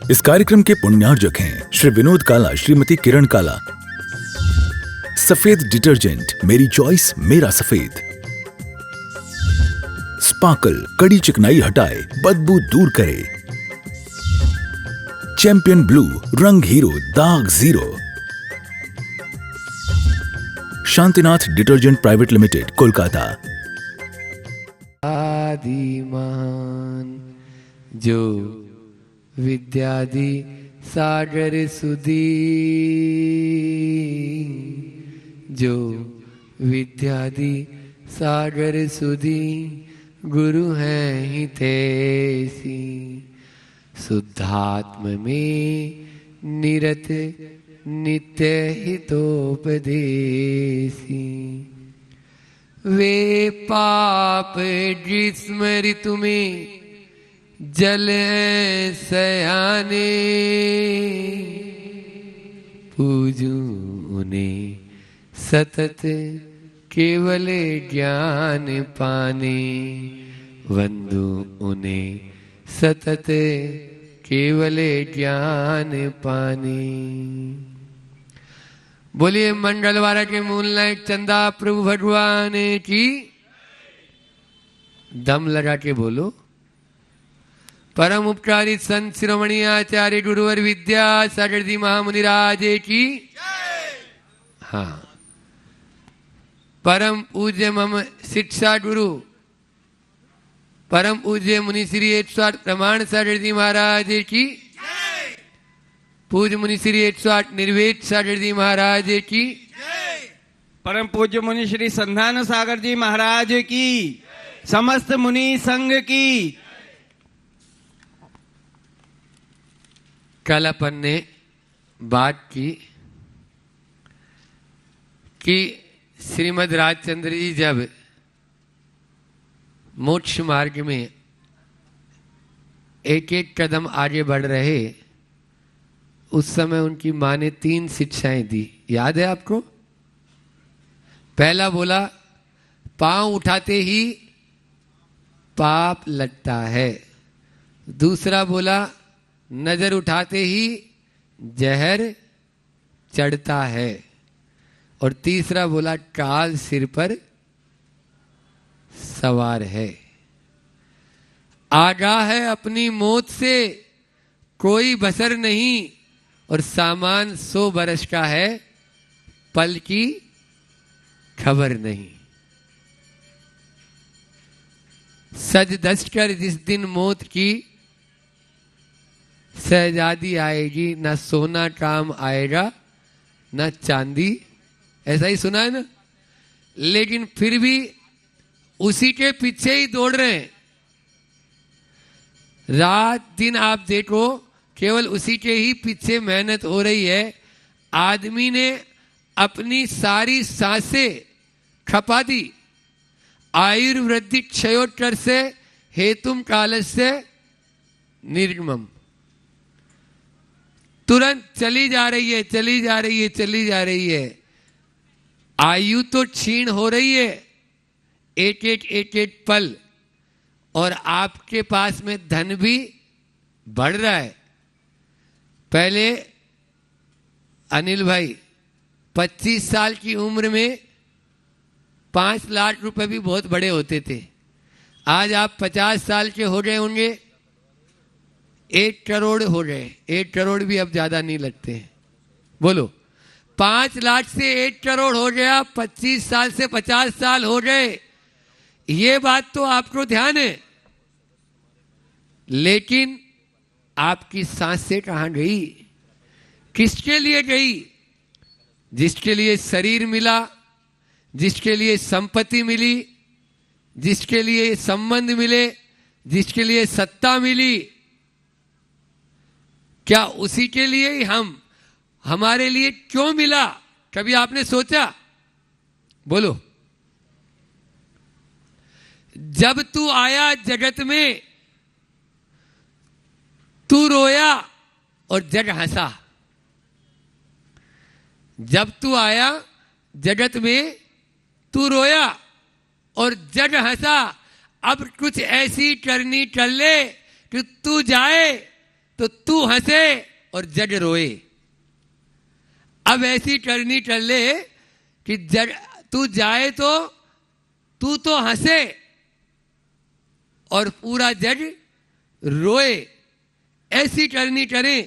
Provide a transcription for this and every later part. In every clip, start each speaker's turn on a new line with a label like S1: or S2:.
S1: इस कार्यक्रम के पुण्यार्जक हैं श्री विनोद काला, श्रीमती किरण काला। सफेद डिटर्जेंट, मेरी चॉइस मेरा सफेद। स्पार्कल, कड़ी चिकनाई हटाए, बदबू दूर करे। चैंपियन ब्लू, रंग हीरो, दाग zero. Shantinath detergent private limited, Kolkata.
S2: आदिमान जो विद्यादि सागर सुधी, जो विद्यादि सागर सुधी, गुरु हैं ही तेसी। शुद्धात्म में निरत नित्य हितोपदेशी। वे पाप ग्रीष्म ऋतु में जल सयाने, पूजूं उन्हें सतत केवल ज्ञान पाने। वंदू उन्हें सतत केवल ज्ञान पाने। बोलिए मंगलवार के मूलनायक चंदा प्रभु भगवान की। दम लगा के बोलो। परम उपकारी संत शिरोमणि आचार्य गुरुवर विद्यासागर जी महामुनि राज की। हाँ, परम पूज्य मम शिक्षा गुरु परम पूज्य मुनि श्री 108 प्रमाण सागर जी महाराज की। पूज्य मुनि श्री 108 निर्वेद सागर जी महाराज की।
S3: परम पूज्य मुनि श्री संधान सागर जी महाराज की। समस्त मुनि संघ की।
S2: कल अपन ने बात की कि श्रीमद् राजचंद्र जी जब मोक्ष मार्ग में एक एक कदम आगे बढ़ रहे, उस समय उनकी मां ने 3 शिक्षाएं दी। याद है आपको? पहला बोला, पांव उठाते ही पाप लगता है। दूसरा बोला, नजर उठाते ही जहर चढ़ता है। और तीसरा बोला, काल सिर पर सवार है। आगाह है अपनी मौत से कोई बसर नहीं, और सामान 100 बरस का है, पल की खबर नहीं। सज धज कर जिस दिन मौत की शहजादी आएगी, ना सोना काम आएगा ना चांदी। ऐसा ही सुना है ना? लेकिन फिर भी उसी के पीछे ही दौड़ रहे हैं। रात दिन आप देखो, केवल उसी के ही पीछे मेहनत हो रही है। आदमी ने अपनी सारी सांसें खपा दी। आयुर्वृद्धि क्षयोत्तर से हेतुम कालस्य निर्गमम। तुरंत चली जा रही है, चली जा रही है, चली जा रही है। आयु तो क्षीण हो रही है एक एक पल, और आपके पास में धन भी बढ़ रहा है। पहले अनिल भाई 25 साल की उम्र में 5 लाख रुपए भी बहुत बड़े होते थे। आज आप 50 साल के हो गए होंगे, 1 करोड़ हो गए। 1 करोड़ भी अब ज्यादा नहीं लगते हैं। बोलो, 5 लाख से 1 करोड़ हो गया, 25 साल से 50 साल हो गए। ये बात तो आपको ध्यान है, लेकिन आपकी सांसें कहां गई? किसके लिए गई? जिसके लिए शरीर मिला, जिसके लिए संपत्ति मिली, जिसके लिए संबंध मिले, जिसके लिए सत्ता मिली, क्या उसी के लिए ही हमारे लिए क्यों मिला? कभी आपने सोचा? बोलो। जब तू आया जगत में, तू रोया और जग हंसा। जब तू आया जगत में, तू रोया और जग हंसा। अब कुछ ऐसी करनी कर ले कि तू जाए तो तू हंसे और जज रोए। अब ऐसी टर्नी टल ले कि जज तू जाए तो तू तो हंसे और पूरा जज रोए। ऐसी टर्नी टरे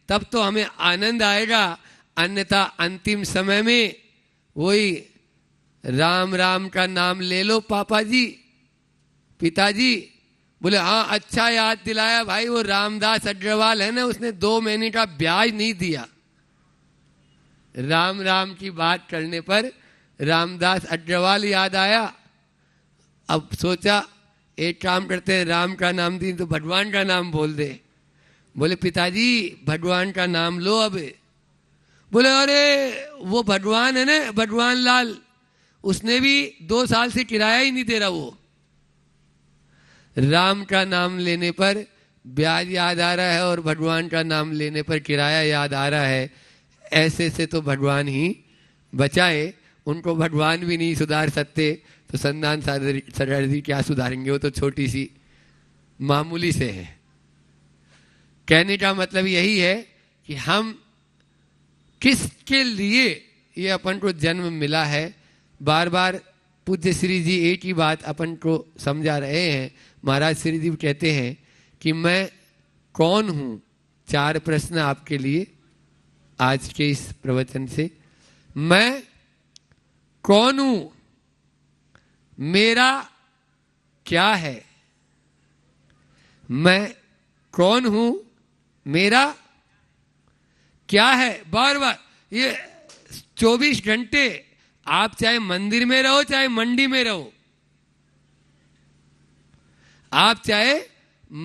S2: तब तो हमें आनंद आएगा, अन्यथा अंतिम समय में वही राम राम का नाम ले लो पापा जी, पिताजी। बोले हाँ अच्छा याद दिलाया भाई, वो रामदास अग्रवाल है ना, उसने 2 महीने का ब्याज नहीं दिया। राम राम की बात करने पर रामदास अग्रवाल याद आया। अब सोचा एक काम करते हैं, राम का नाम दी तो भगवान का नाम बोल दे। बोले पिताजी भगवान का नाम लो अब। बोले अरे वो भगवान है ना, भगवान लाल, उसने भी 2 साल से किराया ही नहीं दे रहा। वो राम का नाम लेने पर ब्याज याद आ रहा है और भगवान का नाम लेने पर किराया याद आ रहा है। ऐसे से तो भगवान ही बचाए, उनको भगवान भी नहीं सुधार सकते तो संदान सरदार क्या सुधारेंगे, वो तो छोटी सी मामूली से है। कहने का मतलब यही है कि हम किसके लिए ये अपन को जन्म मिला है। बार बार पूज्य श्री जी एक ही बात अपन को समझा रहे हैं। महाराज श्री जी कहते हैं कि मैं कौन हूं। 4 प्रश्न आपके लिए आज के इस प्रवचन से। मैं कौन हूं, मेरा क्या है। मैं कौन हूं, मेरा क्या है। बार बार ये 24 घंटे आप चाहे मंदिर में रहो चाहे मंडी में रहो, आप चाहे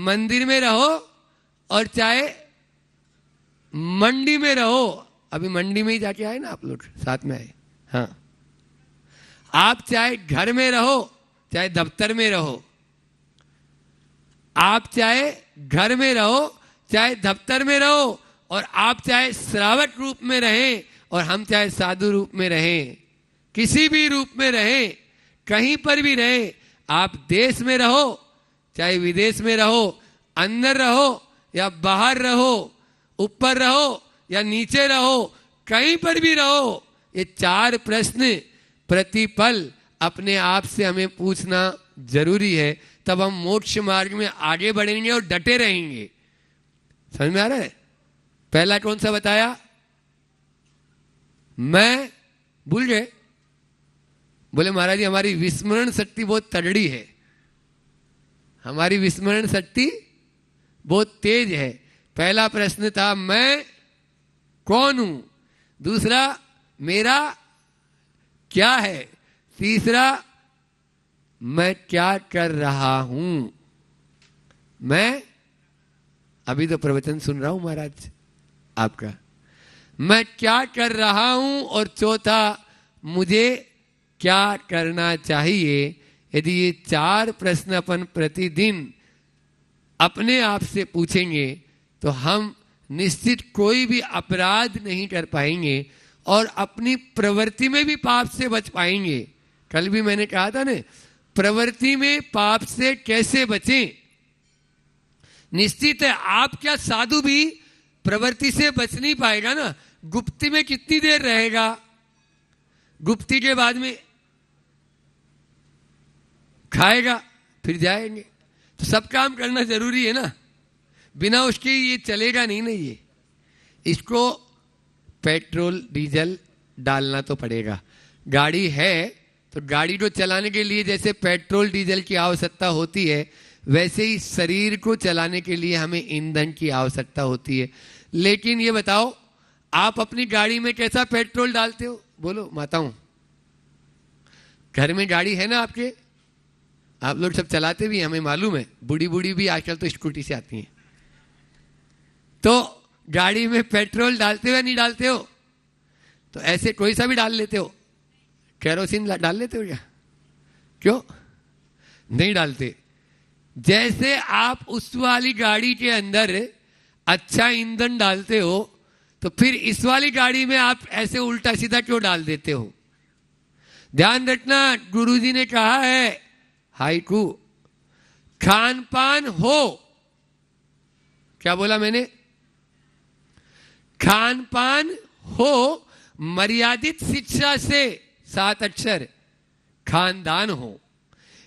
S2: मंदिर में रहो और चाहे मंडी में रहो। अभी मंडी में ही जाके आए ना आप लोग, साथ में आए। हाँ, आप चाहे घर में रहो चाहे दफ्तर में रहो, आप चाहे घर में रहो चाहे दफ्तर में रहो, और आप चाहे श्रावक रूप में रहें और हम चाहे साधु रूप में रहें, किसी भी रूप में रहें, कहीं पर भी रहें, आप देश में रहो चाहे विदेश में रहो, अंदर रहो या बाहर रहो, ऊपर रहो या नीचे रहो, कहीं पर भी रहो, ये 4 प्रश्न प्रतिपल अपने आप से हमें पूछना जरूरी है। तब हम मोक्ष मार्ग में आगे बढ़ेंगे और डटे रहेंगे। समझ में आ रहा है। पहला कौन सा बताया, मैं भूल गए। बोले महाराज जी हमारी विस्मरण शक्ति बहुत तगड़ी है, हमारी विस्मरण शक्ति बहुत तेज है। पहला प्रश्न था मैं कौन हूं, दूसरा मेरा क्या है, तीसरा मैं क्या कर रहा हूं। मैं अभी तो प्रवचन सुन रहा हूं महाराज आपका, मैं क्या कर रहा हूं, और चौथा मुझे क्या करना चाहिए। यदि ये 4 प्रश्न अपन प्रतिदिन अपने आप से पूछेंगे तो हम निश्चित कोई भी अपराध नहीं कर पाएंगे और अपनी प्रवृत्ति में भी पाप से बच पाएंगे। कल भी मैंने कहा था ना, प्रवृत्ति में पाप से कैसे बचें। निश्चित है आप क्या साधु भी प्रवृत्ति से बच नहीं पाएगा ना। गुप्ती में कितनी देर रहेगा, गुप्ती के बाद में खाएगा फिर जाएंगे, तो सब काम करना जरूरी है ना, बिना उसके ये चलेगा नहीं ना। ये इसको पेट्रोल डीजल डालना तो पड़ेगा। गाड़ी है तो गाड़ी को चलाने के लिए जैसे पेट्रोल डीजल की आवश्यकता होती है, वैसे ही शरीर को चलाने के लिए हमें ईंधन की आवश्यकता होती है। लेकिन ये बताओ आप अपनी गाड़ी में कैसा पेट्रोल डालते हो, बोलो माताओं। घर में गाड़ी है ना आपके, आप लोग सब चलाते भी, हमें मालूम है। बूढ़ी बूढ़ी भी आजकल तो स्कूटी से आती हैं। तो गाड़ी में पेट्रोल डालते हो या नहीं डालते हो? तो ऐसे कोई सा भी डाल लेते हो, केरोसिन डाल लेते हो क्या? क्यों नहीं डालते? जैसे आप उस वाली गाड़ी के अंदर अच्छा ईंधन डालते हो, तो फिर इस वाली गाड़ी में आप ऐसे उल्टा सीधा क्यों डाल देते हो? ध्यान रखना, गुरुजी ने कहा है हाइकू, खान पान हो, क्या बोला मैंने? खान पान हो मर्यादित शिक्षा से, 7 अक्षर, खानदान हो।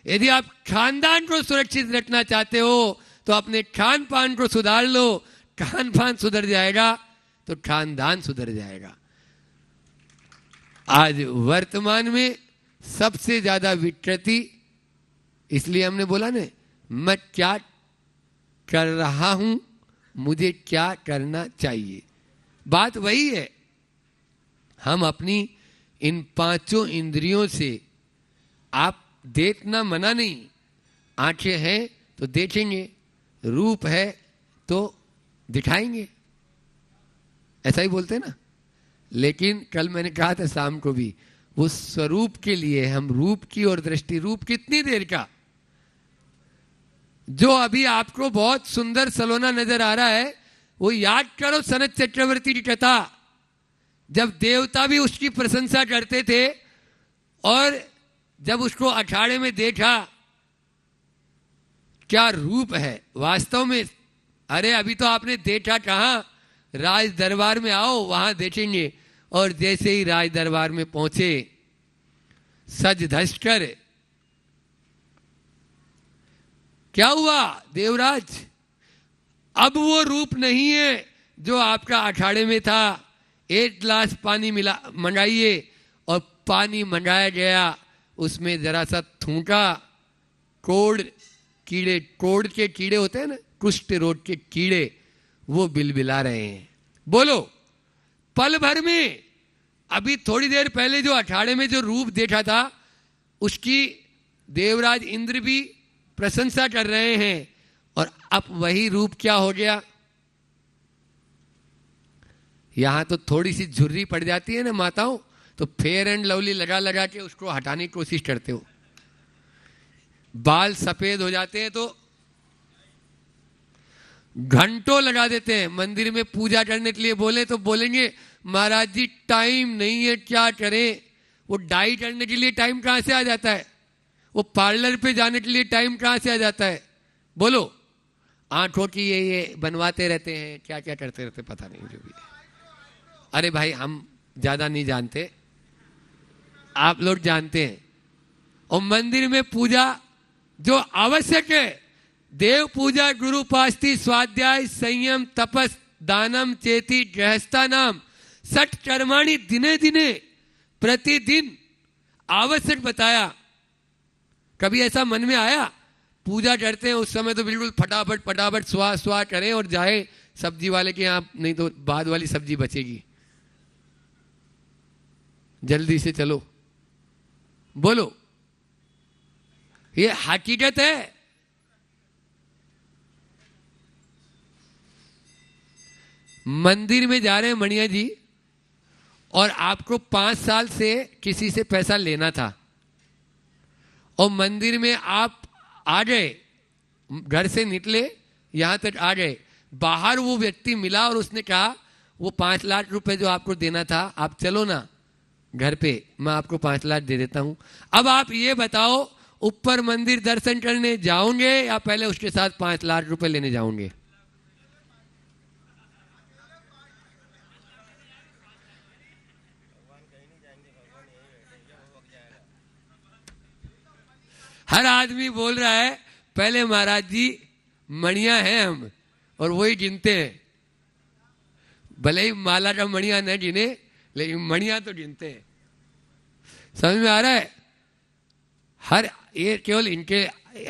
S2: यदि आप खानदान को सुरक्षित रखना चाहते हो तो अपने खान पान को सुधार लो। खान पान सुधर जाएगा तो खानदान सुधर जाएगा। आज वर्तमान में सबसे ज्यादा विकृति, इसलिए हमने बोला ना, मैं क्या कर रहा हूं, मुझे क्या करना चाहिए। बात वही है। हम अपनी इन 5 इंद्रियों से, आप देखना मना नहीं, आंखें हैं तो देखेंगे, रूप है तो दिखाएंगे, ऐसा ही बोलते हैं ना। लेकिन कल मैंने कहा था शाम को भी, वो स्वरूप के लिए हम रूप की और दृष्टि, रूप कितनी देर का, जो अभी आपको बहुत सुंदर सलोना नजर आ रहा है, वो याद करो सनत चक्रवर्ती की कथा, जब देवता भी उसकी प्रशंसा करते थे और जब उसको अखाड़े में देखा, क्या रूप है वास्तव में। अरे अभी तो आपने देखा कहां, राज दरबार में आओ, वहां देखेंगे। और जैसे ही राज दरबार में पहुंचे, सज धज कर, क्या हुआ देवराज, अब वो रूप नहीं है जो आपका अखाड़े में था। 1 गिलास पानी मंगाइए, और पानी मंगाया गया, उसमें जरा सा थूका, कोड़ के कीड़े होते हैं ना, कुष्ठ रोग के कीड़े, वो बिलबिला रहे हैं। बोलो, पल भर में, अभी थोड़ी देर पहले जो अखाड़े में जो रूप देखा था, उसकी देवराज इंद्र भी प्रशंसा कर रहे हैं, और अब वही रूप क्या हो गया। यहां तो थोड़ी सी झुर्री पड़ जाती है ना माताओं, तो फेयर एंड लवली लगा लगा के उसको हटाने की कोशिश करते हो। बाल सफेद हो जाते हैं तो घंटों लगा देते हैं। मंदिर में पूजा करने के लिए बोले तो बोलेंगे महाराज जी टाइम नहीं है, क्या करें। वो डाई करने के लिए टाइम कहां से आ जाता है, वो पार्लर पे जाने के लिए टाइम कहां से आ जाता है। बोलो, आंखों की ये बनवाते रहते हैं, क्या क्या करते रहते, पता नहीं जो भी। अरे भाई हम ज्यादा नहीं जानते, आप लोग जानते हैं। और मंदिर में पूजा जो आवश्यक है, देव पूजा, गुरु पास्ती, स्वाध्याय, संयम, तपस, दानम, चेति, गृहस्था नाम, सठ कर्माणि दिने दिने, प्रतिदिन आवश्यक बताया। कभी ऐसा मन में आया, पूजा करते हैं उस समय तो बिल्कुल फटाफट फटाफट स्वा स्वा करें और जाए सब्जी वाले के यहाँ, नहीं तो बाद वाली सब्जी बचेगी, जल्दी से चलो। बोलो, ये हकीकत है। मंदिर में जा रहे हैं मणिया जी, और आपको 5 साल से किसी से पैसा लेना था, और मंदिर में आप आ गए, घर से निकले यहां तक आ गए, बाहर वो व्यक्ति मिला और उसने कहा वो 5 लाख रुपए जो आपको देना था, आप चलो ना घर पे, मैं आपको 5 लाख दे देता हूं। अब आप ये बताओ, ऊपर मंदिर दर्शन करने जाओगे या पहले उसके साथ 5 लाख रुपए लेने जाओगे। हर आदमी बोल रहा है पहले महाराज जी मणिया हैं हम, और वही गिनते हैं। भले ही माला का मणिया न गिने, लेकिन मणिया तो गिनते हैं। समझ में आ रहा है। हर ये केवल इनके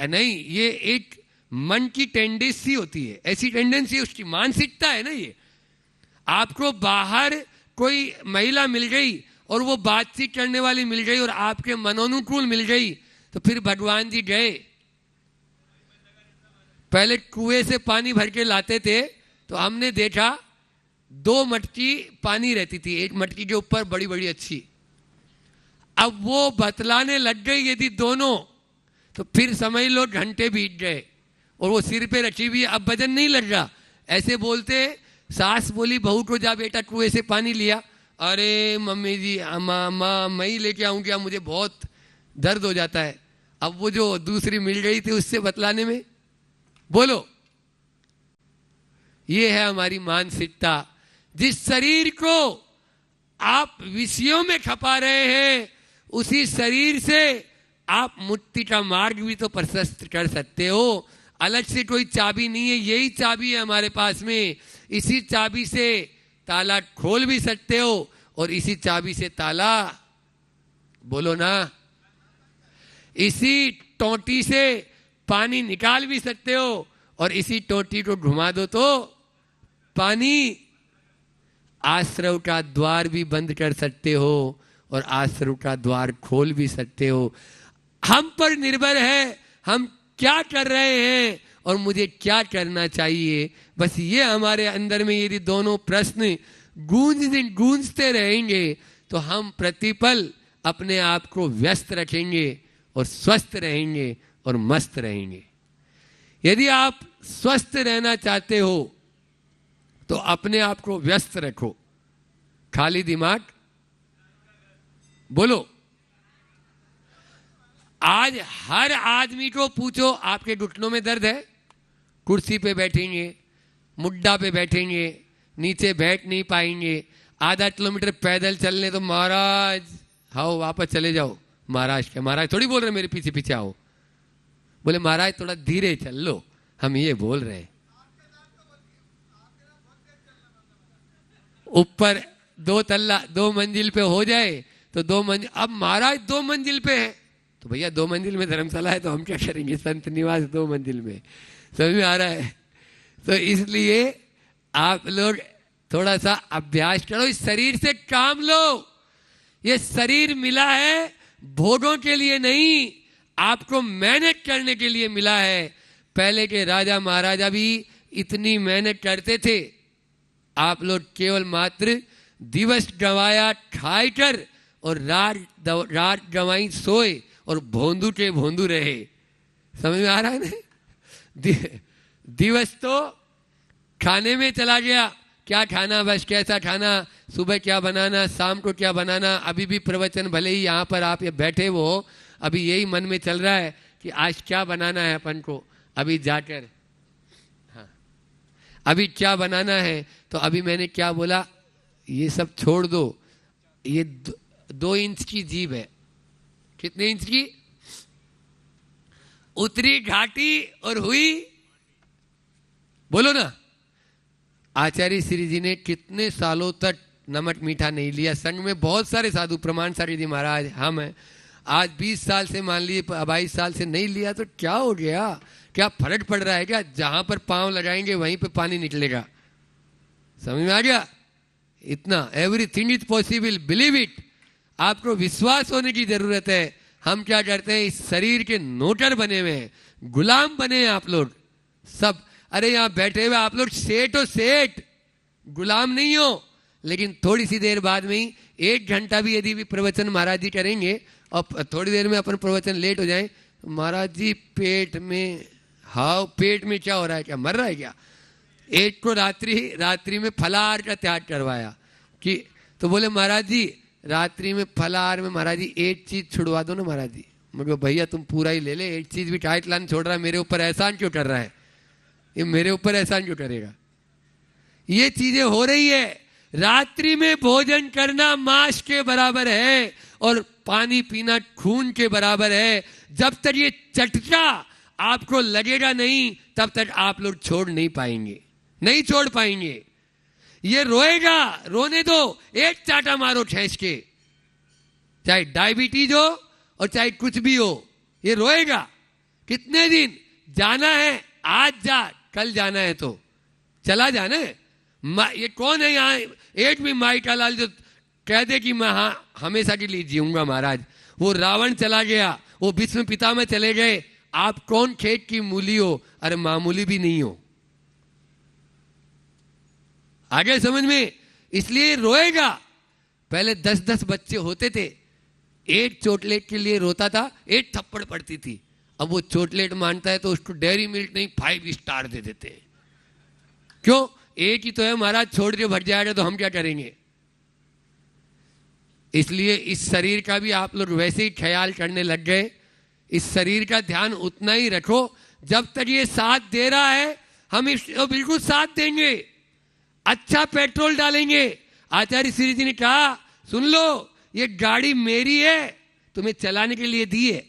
S2: नहीं, ये एक मन की टेंडेंसी होती है, ऐसी टेंडेंसी उसकी मानसिकता है ना। ये आपको बाहर कोई महिला मिल गई और वो बातचीत करने वाली मिल गई और आपके मनोनुकूल मिल गई, तो फिर भगवान जी गए। पहले कुएं से पानी भर के लाते थे, तो हमने देखा 2 मटकी पानी रहती थी, एक मटकी के ऊपर बड़ी बड़ी अच्छी। अब वो बतलाने लग गई यदि दोनों, तो फिर समझ लो घंटे बीत गए, और वो सिर पे रखी हुई, अब वजन नहीं लग रहा। ऐसे बोलते, सास बोली बहू को, जा बेटा कुएं से पानी लिया। अरे मम्मी जी, माँ मैं ही लेके आऊं क्या, मुझे बहुत दर्द हो जाता है। अब वो जो दूसरी मिल गई थी उससे बतलाने में, बोलो, ये है हमारी मानसिकता। जिस शरीर को आप विषयों में खपा रहे हैं, उसी शरीर से आप मुक्ति का मार्ग भी तो प्रशस्त कर सकते हो। अलग से कोई चाबी नहीं है, यही चाबी है हमारे पास में। इसी चाबी से ताला खोल भी सकते हो और इसी चाबी से ताला, बोलो ना, इसी टोंटी से पानी निकाल भी सकते हो और इसी टोंटी को घुमा दो तो पानी, आश्रव का द्वार भी बंद कर सकते हो और आश्रव का द्वार खोल भी सकते हो। हम पर निर्भर है हम क्या कर रहे हैं और मुझे क्या करना चाहिए। बस ये हमारे अंदर में यदि दोनों प्रश्न गूंजते रहेंगे तो हम प्रतिपल अपने आप को व्यस्त रखेंगे और स्वस्थ रहेंगे और मस्त रहेंगे। यदि आप स्वस्थ रहना चाहते हो तो अपने आप को व्यस्त रखो, खाली दिमाग, बोलो। आज हर आदमी को पूछो, आपके घुटनों में दर्द है? कुर्सी पे बैठेंगे, मुड्डा पे बैठेंगे, नीचे बैठ नहीं पाएंगे, आधा किलोमीटर पैदल चलने तो महाराज आओ वापस चले जाओ। महाराज क्या, महाराज थोड़ी बोल रहे मेरे पीछे पीछे आओ, बोले महाराज थोड़ा धीरे चल लो, हम ये बोल रहे हैं। ऊपर दो मंजिल पे हो जाए तो 2 मंजिल, अब महाराज 2 मंजिल पे है तो भैया 2 मंजिल में धर्मशाला है तो हम क्या करेंगे, संत निवास 2 मंजिल में, समझ में आ रहा है? तो इसलिए आप लोग थोड़ा सा अभ्यास करो, इस शरीर से काम लो। ये शरीर मिला है भोगों के लिए नहीं, आपको मेहनत करने के लिए मिला है। पहले के राजा महाराजा भी इतनी मेहनत करते थे, आप लोग केवल मात्र दिवस गंवाया खाए कर और रात गंवाई सोए और भोंदू के भोंदू रहे। समझ में आ रहा है ना? दिवस तो खाने में चला गया, क्या खाना, बस कैसा खाना, सुबह क्या बनाना, शाम को क्या बनाना। अभी भी प्रवचन, भले ही यहाँ पर आप ये बैठे हो, अभी यही मन में चल रहा है कि आज क्या बनाना है अपन को, अभी जाकर, हाँ अभी क्या बनाना है। तो अभी मैंने क्या बोला, ये सब छोड़ दो, ये 2 इंच की जीभ है, कितने इंच की, उतरी घाटी और हुई, बोलो ना। आचार्य श्री जी ने कितने सालों तक नमक मीठा नहीं लिया। संघ में बहुत सारे साधु, प्रमाण सारी जी महाराज, हम हैं, आज 20 साल से मान लीजिए 22 साल से नहीं लिया तो क्या हो गया, क्या फर्क पड़ रहा है क्या? जहां पर पांव लगाएंगे वहीं पे पानी निकलेगा। समझ में आ गया? इतना, everything is possible, believe it. आपको विश्वास होने की जरूरत है। हम क्या करते हैं, इस शरीर के नौकर बने हुए हैं, गुलाम बने हैं आप लोग सब। अरे यहां बैठे हुए आप लोग सेठ हो, सेठ, गुलाम नहीं हो। लेकिन थोड़ी सी देर बाद में ही 1 घंटा भी यदि भी प्रवचन महाराज जी करेंगे और थोड़ी देर में अपन प्रवचन लेट हो जाए, महाराज जी पेट में, हाँ पेट में क्या हो रहा है, क्या मर रहा है क्या? एक को रात्रि में फलाहार का त्याग करवाया कि, तो बोले महाराज जी रात्रि में फलाहार में महाराज जी एक चीज छुड़वा दो ना महाराज जी। मैं भैया तुम पूरा ही ले ले, एक चीज भी टाइट लाइन छोड़ रहा है, मेरे ऊपर एहसान क्यों कर रहा है, ये मेरे ऊपर एहसान क्यों करेगा? ये चीजें हो रही है। रात्रि में भोजन करना मांस के बराबर है और पानी पीना खून के बराबर है। जब तक ये चटका आपको लगेगा नहीं, तब तक आप लोग छोड़ नहीं पाएंगे, नहीं छोड़ पाएंगे। ये रोएगा, रोने दो, एक चाटा मारो खींच के, चाहे डायबिटीज हो और चाहे कुछ भी हो, ये रोएगा। कितने दिन जाना है, आज जा, कल जाना है तो चला जाना है। ये कौन है यहाँ एक भी माई का लाल जो कह दे कि मैं हाँ हमेशा के लिए जीऊंगा महाराज? वो रावण चला गया, वो भीष्म पितामह चले गए, आप कौन खेत की मूली हो? अरे मामूली भी नहीं हो। आगे समझ में? इसलिए रोएगा। पहले 10-10 बच्चे होते थे, एक चॉकलेट के लिए रोता था, एक थप्पड़ पड़ती थी। अब वो चॉकलेट मांगता है तो उसको डेयरी मिल्क नहीं 5 स्टार दे देते हैं। क्यों? एक ही तो है महाराज, छोड़ के भट जाएगा तो हम क्या करेंगे? इसलिए इस शरीर का भी आप लोग वैसे ही ख्याल करने लग गए। इस शरीर का ध्यान उतना ही रखो, जब तक ये साथ दे रहा है हम इसको बिल्कुल साथ देंगे। अच्छा पेट्रोल डालेंगे। आचार्य श्री जी ने कहा सुन लो, ये गाड़ी मेरी है, तुम्हें चलाने के लिए दी है।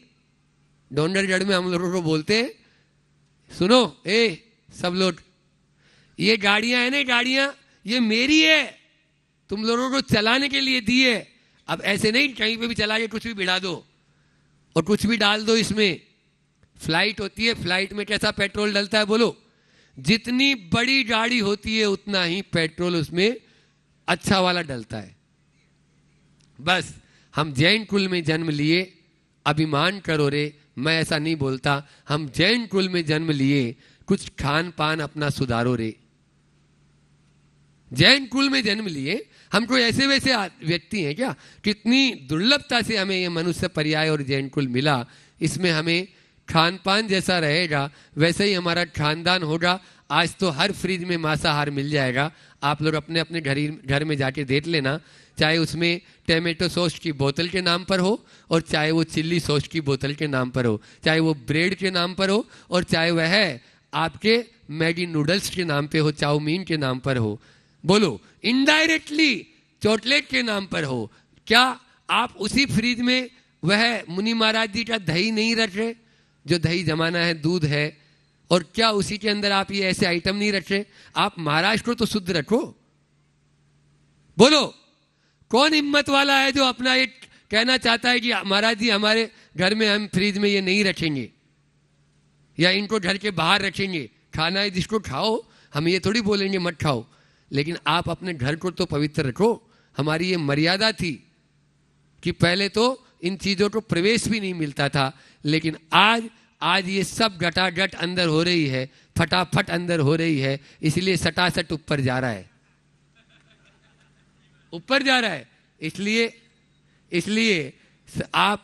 S2: डोंडरगढ़ में हम लोगों को बोलते हैं, सुनो ए सब लोग, ये गाड़ियां है ना, गाड़ियां ये मेरी है, तुम लोगों को चलाने के लिए दी है। अब ऐसे नहीं कहीं पे भी चला के कुछ भी बिड़ा दो और कुछ भी डाल दो इसमें। फ्लाइट होती है, फ्लाइट में कैसा पेट्रोल डलता है बोलो? जितनी बड़ी गाड़ी होती है उतना ही पेट्रोल उसमें अच्छा वाला डलता है। बस हम जैन कुल में जन्म लिए, अभिमान करो रे, मैं ऐसा नहीं बोलता, हम जैन कुल में जन्म लिए, कुछ खान पान अपना सुधारो रे। जैन कुल में जन्म लिए, हम कोई ऐसे वैसे व्यक्ति हैं क्या? कितनी दुर्लभता से हमें ये मनुष्य पर्याय और जैन कुल मिला। इसमें हमें खान पान जैसा रहेगा वैसे ही हमारा खानदान होगा। आज तो हर फ्रिज में मांसाहार मिल जाएगा, आप लोग अपने अपने घर में जाके देख लेना, चाहे उसमें टमाटो सॉस की बोतल के नाम पर हो और चाहे वो चिल्ली सॉस की बोतल के नाम पर हो, चाहे वो ब्रेड के नाम पर हो और चाहे वह आपके मैगी नूडल्स के नाम पे हो, चाउमीन के नाम पर हो, बोलो इनडायरेक्टली चॉकलेट के नाम पर हो। क्या आप उसी फ्रिज में वह मुनि महाराज जी का दही नहीं रख रहे, जो दही जमाना है, दूध है, और क्या उसी के अंदर आप ये ऐसे आइटम नहीं रख रहे? आप महाराज को तो शुद्ध रखो। बोलो कौन हिम्मत वाला है जो अपना एक कहना चाहता है कि महाराज जी हमारे घर में हम फ्रिज में ये नहीं रखेंगे या इनको घर के बाहर रखेंगे, खाना है जिसको खाओ, हम ये थोड़ी बोलेंगे मत खाओ, लेकिन आप अपने घर को तो पवित्र रखो। हमारी ये मर्यादा थी कि पहले तो इन चीजों को प्रवेश भी नहीं मिलता था, लेकिन आज ये सब गटागट अंदर हो रही है, फटाफट अंदर हो रही है, इसलिए सटासट ऊपर जा रहा है, ऊपर जा रहा है। इसलिए आप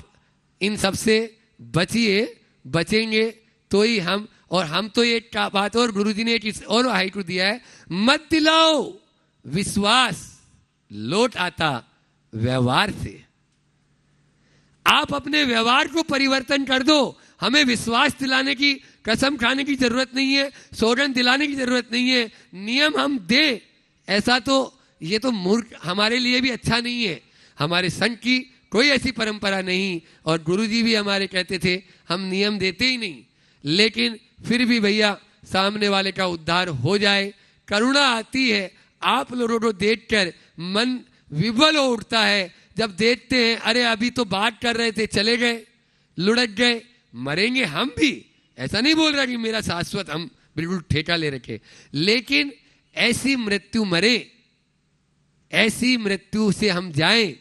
S2: इन सब से बचिए, बचेंगे तो ही हम। और हम तो ये बात और गुरुजी ने एक और हाइकू दिया है, मत दिलाओ विश्वास, लौट आता व्यवहार से। आप अपने व्यवहार को परिवर्तन कर दो। हमें विश्वास दिलाने की, कसम खाने की जरूरत नहीं है, सौगंध दिलाने की जरूरत नहीं है, नियम हम दे ऐसा तो ये तो मूर्ख हमारे लिए भी अच्छा नहीं है। हमारे संघ की कोई ऐसी परंपरा नहीं, और गुरुजी भी हमारे कहते थे हम नियम देते ही नहीं, लेकिन फिर भी भैया सामने वाले का उद्धार हो जाए, करुणा आती है। आप लोगों को देखकर मन विवल हो उठता है जब देखते हैं अरे अभी तो बात कर रहे थे चले गए, लुढ़क गए, मरेंगे हम भी। ऐसा नहीं बोल रहा कि मेरा शाश्वत हम बिल्कुल ठेका ले रखे, लेकिन ऐसी मृत्यु मरे, ऐसी मृत्यु से हम जाएं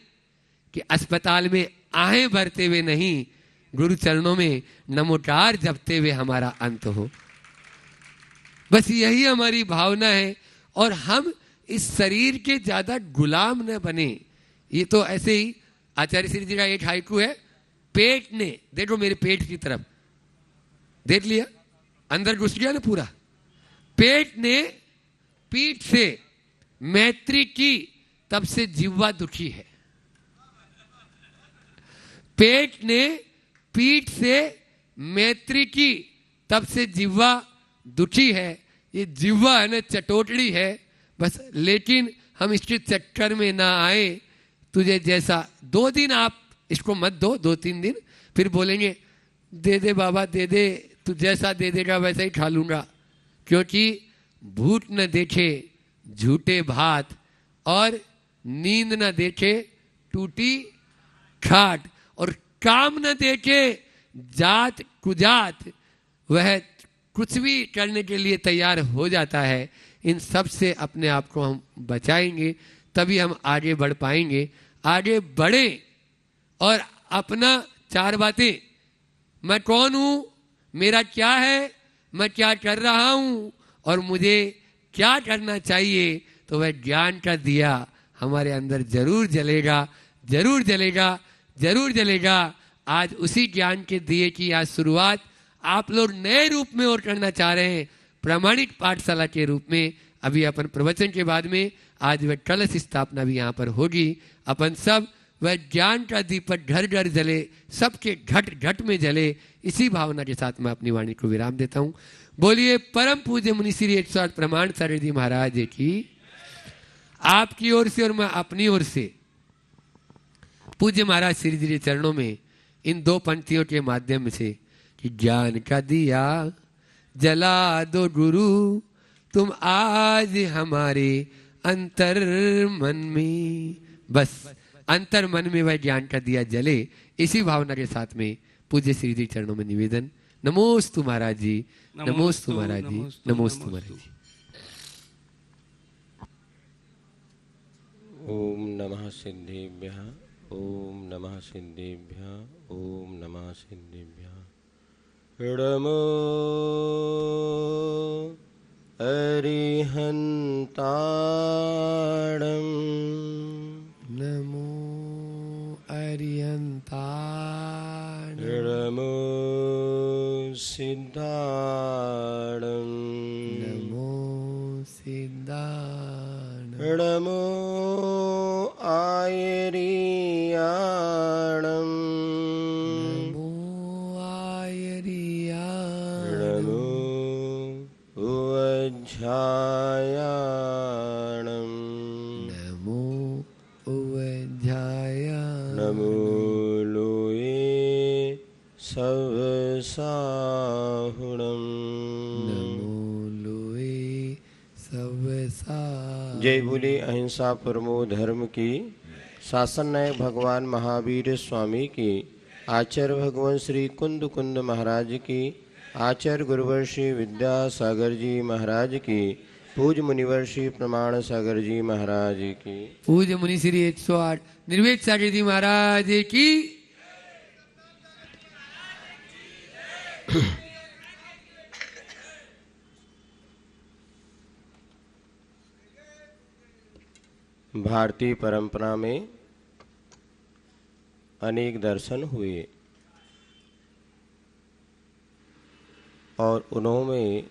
S2: कि अस्पताल में आहें भरते हुए नहीं, गुरु चरणों में नमोकार जपते हुए हमारा अंत हो। बस यही हमारी भावना है, और हम इस शरीर के ज्यादा गुलाम न बने। ये तो ऐसे ही आचार्य श्री जी का एक हाइकू है, पेट ने, देखो मेरे पेट की तरफ, देख लिया अंदर घुस गया ना पूरा। पेट ने पीठ से मैत्री की, तब से जिह्वा दुखी है। पेट ने पीठ से मैत्री की, तब से जिह्वा दुखी है। ये जिह्वा है ना, चटोटड़ी है बस, लेकिन हम इसके चक्कर में ना आए। तुझे जैसा, 2 दिन आप इसको मत दो, 2-3 दिन, फिर बोलेंगे दे दे बाबा दे दे, तू जैसा दे देगा वैसा ही खा लूंगा। क्योंकि भूत न देखे झूठे भात, और नींद न देखे टूटी खाट, और काम न देखे जात कुजात, वह कुछ भी करने के लिए तैयार हो जाता है। इन सब से अपने आप को हम बचाएंगे, तभी हम आगे बढ़ पाएंगे। आगे बढ़े और अपना 4 बातें, मैं कौन हूं, मेरा क्या है, मैं क्या कर रहा हूं और मुझे क्या करना चाहिए, तो वह ज्ञान का दिया हमारे अंदर जरूर जलेगा, जरूर जलेगा, जरूर जलेगा। आज उसी ज्ञान के दिए की आज शुरुआत आप लोग नए रूप में और करना चाह रहे हैं, प्रामाणिक पाठशाला के रूप में। अभी अपन प्रवचन के बाद में आज वह कलश स्थापना भी यहाँ पर होगी। अपन सब वह ज्ञान का दीपक घर घर जले, सबके घट घट में जले, इसी भावना के साथ मैं अपनी वाणी को विराम देता हूँ। बोलिए परम पूज्य मुनि श्री 108 प्रमाण सागर जी महाराज की। आपकी ओर से और मैं अपनी ओर से पूज्य महाराज श्री जी के चरणों में इन दो पंक्तियों के माध्यम से कि ज्ञान का दिया जला दो गुरु तुम आज हमारे अंतर मन में। बस अंतर मन में वह ज्ञान का दिया जले, इसी भावना के साथ में पूज्य श्री जी चरणों में निवेदन। नमोस्तु महाराज जी, नमोस्तु महाराज जी, नमोस्तु महाराज जी।
S4: ओम नमः सिद्धेभ्यः, ओम नमः सिद्धेभ्यः, ओम नमः सिद्धेभ्यः। नमो अरिहन्ताणं,
S2: नमो अरिहन्ताणं,
S4: नमो सिद्धाणं,
S2: नमो सिद्धाणं,
S4: नमो आयर्याणं,
S2: नमो आयर्याणं,
S4: नमो उवज्झायाणं,
S2: नमो उवज्झायाणं,
S4: नमो लोये सवसाहुणं,
S2: नमो लोये सवसा।
S4: जय बोले अहिंसा परमो धर्म की, शासन नायक भगवान महावीर स्वामी की, आचार्य भगवान श्री कुंद कुंद महाराज की, आचार्य गुरुवर श्री विद्यासागर जी महाराज की, पूज्य मुनिवर श्री प्रमाण सागर जी महाराज की,
S2: पूज्य मुनि श्री 108 निर्वेद सागर जी महाराज की।
S4: भारतीय परंपरा में अनेक दर्शन हुए और उनमें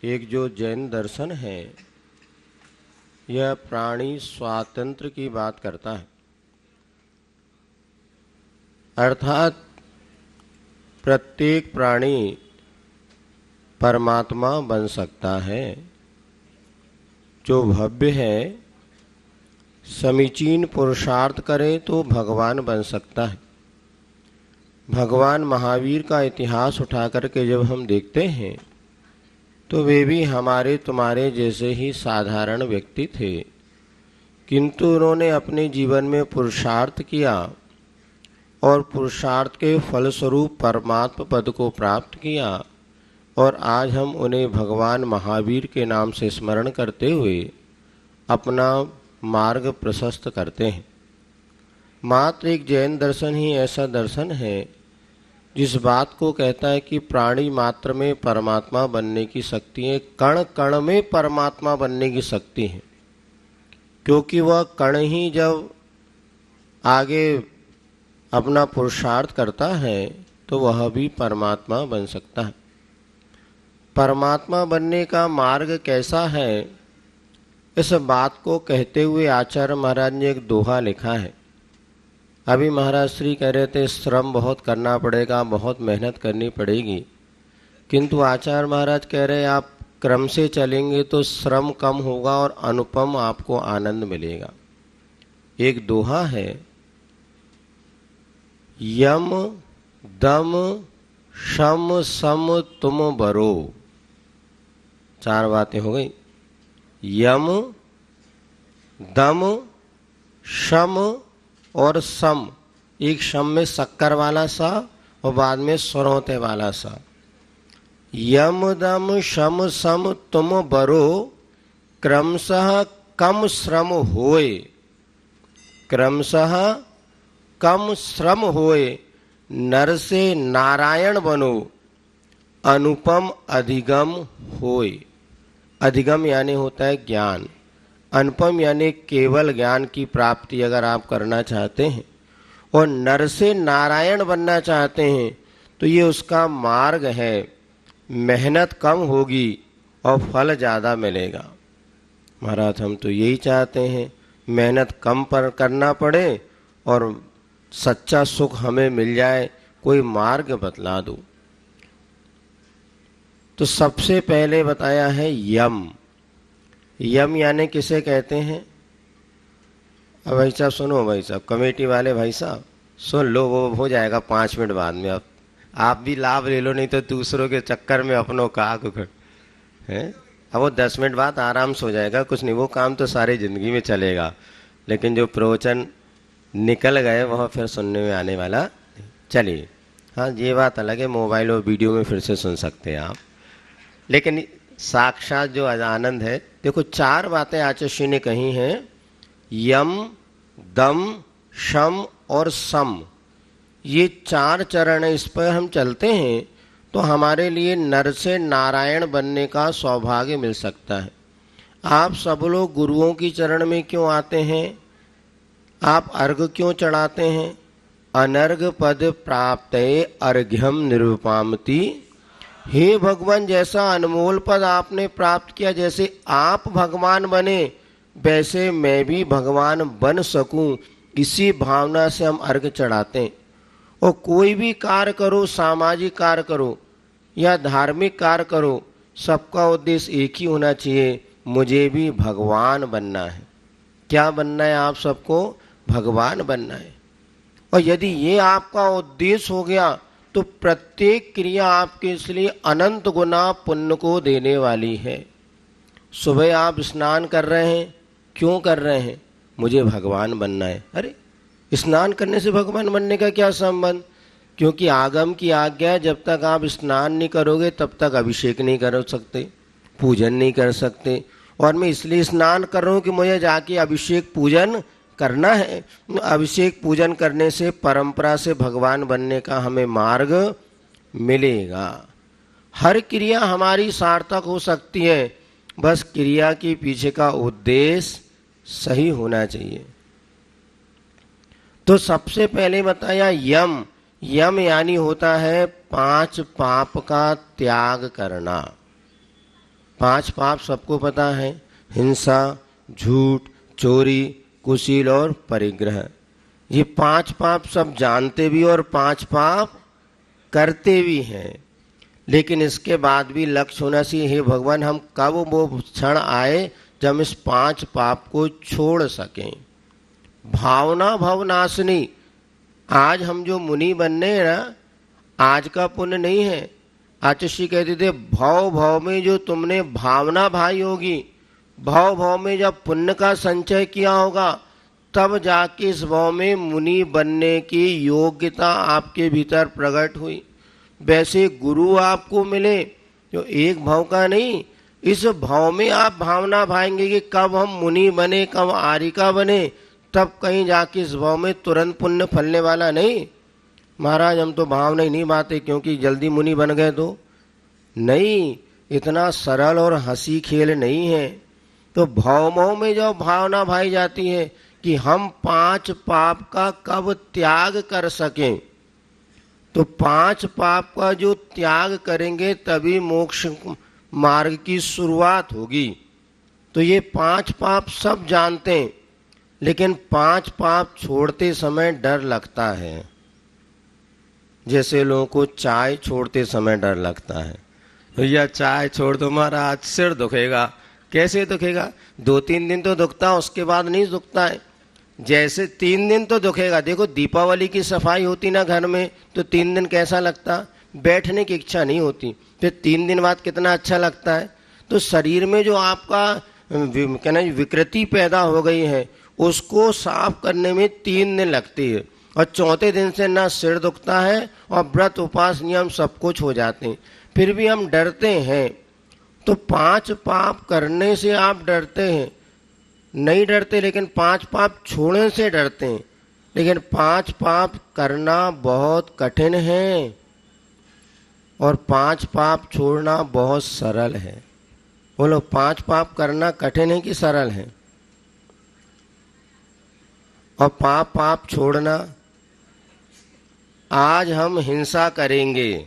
S4: एक जो जैन दर्शन है यह प्राणी स्वातंत्र की बात करता है, अर्थात प्रत्येक प्राणी परमात्मा बन सकता है। जो भव्य है, समीचीन पुरुषार्थ करे तो भगवान बन सकता है। भगवान महावीर का इतिहास उठा करके जब हम देखते हैं तो वे भी हमारे तुम्हारे जैसे ही साधारण व्यक्ति थे, किंतु उन्होंने अपने जीवन में पुरुषार्थ किया और पुरुषार्थ के फलस्वरूप परमात्मा पद को प्राप्त किया। और आज हम उन्हें भगवान महावीर के नाम से स्मरण करते हुए अपना मार्ग प्रशस्त करते हैं। मात्र एक जैन दर्शन ही ऐसा दर्शन है जिस बात को कहता है कि प्राणी मात्र में परमात्मा बनने की शक्ति है, कण कण में परमात्मा बनने की शक्ति है, क्योंकि वह कण ही जब आगे अपना पुरुषार्थ करता है तो वह भी परमात्मा बन सकता है। परमात्मा बनने का मार्ग कैसा है, इस बात को कहते हुए आचार्य महाराज ने एक दोहा लिखा है। अभी महाराज श्री कह रहे थे श्रम बहुत करना पड़ेगा, बहुत मेहनत करनी पड़ेगी, किंतु आचार्य महाराज कह रहे आप क्रम से चलेंगे तो श्रम कम होगा और अनुपम आपको आनंद मिलेगा। एक दोहा है, यम दम शम सम तुम बरो। चार बातें हो गई, यम दम शम और सम। एक शम में शक्कर वाला सा और बाद में स्वरोते वाला सा। यम दम शम सम तुम बरो, क्रमशः कम श्रम होए, क्रमशः कम श्रम होए, नर से नारायण बनो, अनुपम अधिगम होए। अधिगम यानी होता है ज्ञान, अनुपम यानी केवल ज्ञान की प्राप्ति अगर आप करना चाहते हैं और नर से नारायण बनना चाहते हैं तो ये उसका मार्ग है। मेहनत कम होगी और फल ज़्यादा मिलेगा। महाराज हम तो यही चाहते हैं, मेहनत कम पर करना पड़े और सच्चा सुख हमें मिल जाए, कोई मार्ग बतला दो। तो सबसे पहले बताया है यम। यम यानी किसे कहते हैं? अब भाई साहब सुनो, भाई साहब कमेटी वाले भाई साहब सुन लो, वो हो जाएगा 5 मिनट बाद में। अब आप भी लाभ ले लो, नहीं तो दूसरों के चक्कर में अपनों का है। अब वो 10 मिनट बाद आराम से हो जाएगा, कुछ नहीं, वो काम तो सारी ज़िंदगी में चलेगा, लेकिन जो प्रवचन निकल गए वह फिर सुनने में आने वाला नहीं। चलिए, हाँ ये बात अलग है, मोबाइल और वीडियो में फिर से सुन सकते हैं आप, लेकिन साक्षात जो आनंद है, देखो 4 बातें आचार्य ने कही हैं, यम, दम, शम और सम, ये 4 चरण है। इस पर हम चलते हैं तो हमारे लिए नर से नारायण बनने का सौभाग्य मिल सकता है। आप सब लोग गुरुओं की चरण में क्यों आते हैं? आप अर्घ क्यों चढ़ाते हैं? अनर्घ पद प्राप्त अर्घ्यम निरूपामति। हे भगवान, जैसा अनमोल पद आपने प्राप्त किया, जैसे आप भगवान बने वैसे मैं भी भगवान बन सकूं, इसी भावना से हम अर्घ चढ़ाते हैं। और कोई भी कार्य करो, सामाजिक कार्य करो या धार्मिक कार्य करो, सबका उद्देश्य एक ही होना चाहिए, मुझे भी भगवान बनना है। क्या बनना है आप सबको? भगवान बनना है। और यदि ये आपका उद्देश्य हो गया तो प्रत्येक क्रिया आपके इसलिए अनंत गुना पुण्य को देने वाली है। सुबह आप स्नान कर रहे हैं, क्यों कर रहे हैं? मुझे भगवान बनना है। अरे स्नान करने से भगवान बनने का क्या संबंध? क्योंकि आगम की आज्ञा है, जब तक आप स्नान नहीं करोगे तब तक अभिषेक नहीं कर सकते, पूजन नहीं कर सकते। और मैं इसलिए स्नान कर रहा हूँ कि मुझे जाके अभिषेक पूजन करना है। अभिषेक पूजन करने से परंपरा से भगवान बनने का हमें मार्ग मिलेगा। हर क्रिया हमारी सार्थक हो सकती है, बस क्रिया के पीछे का उद्देश्य सही होना चाहिए। तो सबसे पहले बताया यम। यम यानी होता है 5 पाप का त्याग करना। 5 पाप सबको पता है, हिंसा, झूठ, चोरी, कुशील और परिग्रह। ये 5 पाप सब जानते भी और 5 पाप करते भी हैं। लेकिन इसके बाद भी लक्ष्य होना चाहिए, हे भगवान हम कब वो क्षण आए जब इस 5 पाप को छोड़ सकें। भावना भवनाशिनी। आज हम जो मुनि बनने हैं ना, आज का पुण्य नहीं है। आचार्य कहते थे भव भव में जो तुमने भावना भाई होगी, भव भव में जब पुण्य का संचय किया होगा, तब जाके इस भव में मुनि बनने की योग्यता आपके भीतर प्रकट हुई। वैसे गुरु आपको मिले जो एक भव का नहीं, इस भव में आप भावना भाएंगे कि कब हम मुनि बने, कब आर्यिका बने, तब कहीं जाके इस भाव में तुरंत पुण्य फलने वाला नहीं। महाराज हम तो भावना ही नहीं बाते क्योंकि जल्दी मुनि बन गए तो नहीं, इतना सरल और हंसी खेल नहीं है। तो भाव में जो भावना भाई जाती है कि हम 5 पाप का कब त्याग कर सकें, तो 5 पाप का जो त्याग करेंगे तभी मोक्ष मार्ग की शुरुआत होगी। तो ये 5 पाप सब जानते हैं, लेकिन 5 पाप छोड़ते समय डर लगता है। जैसे लोगों को चाय छोड़ते समय डर लगता है, भैया चाय छोड़ दो महाराज सिर दुखेगा। कैसे दुखेगा? 2-3 दिन तो दुखता, उसके बाद नहीं दुखता है। जैसे 3 दिन तो दुखेगा। देखो दीपावली की सफाई होती ना घर में, तो 3 दिन कैसा लगता, बैठने की इच्छा नहीं होती, फिर 3 दिन बाद कितना अच्छा लगता है। तो शरीर में जो आपका कहना विकृति पैदा हो गई है, उसको साफ करने में 3 दिन लगती है, और 4थे दिन से ना सिर दुखता है और व्रत उपास नियम सब कुछ हो जाते हैं। फिर भी हम डरते हैं। तो 5 पाप करने से आप डरते हैं? नहीं डरते, लेकिन 5 पाप छोड़ने से डरते हैं। लेकिन 5 पाप करना बहुत कठिन है और 5 पाप छोड़ना बहुत सरल है। बोलो 5 पाप करना कठिन है कि सरल है? और पाप छोड़ना, आज हम हिंसा करेंगे,